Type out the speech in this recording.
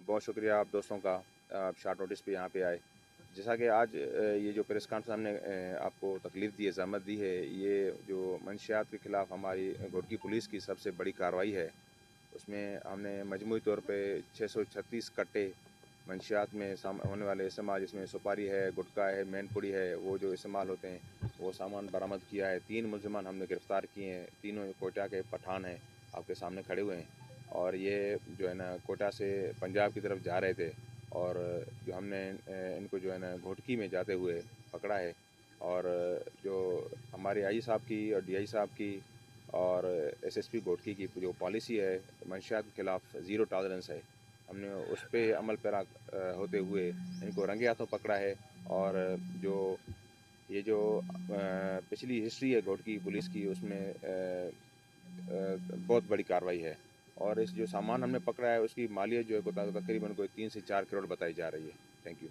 बहुत शुक्रिया आप दोस्तों का, आप शॉर्ट नोटिस पे यहाँ पे आए। जैसा कि आज ये जो प्रेस कॉन्फ्रेंस हमने आपको तकलीफ़ दी है, ज़हमत दी है, ये जो मंशियात के ख़िलाफ़ हमारी घोटकी पुलिस की सबसे बड़ी कार्रवाई है। उसमें हमने मजमूई तौर पे 636 कट्टे मंशियात में होने वाले इस्तेमाल, जिसमें सुपारी है, गुटखा है, मैनपुरी है, वो जो इस्तेमाल होते हैं, वो सामान बरामद किया है। 3 मुल्ज़िमान हमने गिरफ़्तार किए हैं। तीनों कोयटा के पठान हैं, आपके सामने खड़े हुए हैं। और ये जो है ना कोयटा से पंजाब की तरफ जा रहे थे, और जो हमने इनको जो है ना घोटकी में जाते हुए पकड़ा है। और जो हमारे आई साहब की और डीआई साहब की और एसएसपी घोटकी की जो पॉलिसी है, मंशियात के ख़िलाफ़ ज़ीरो टॉलरेंस है, हमने उस पे अमल पैरा होते हुए इनको रंगे हाथों पकड़ा है। और जो ये जो पिछली हिस्ट्री है घोटकी पुलिस की, उसमें बहुत बड़ी कार्रवाई है। और इस जो सामान हमने पकड़ा है उसकी मालियत जो है तकरीबन कोई 3 से 4 करोड़ बताई जा रही है। Thank you.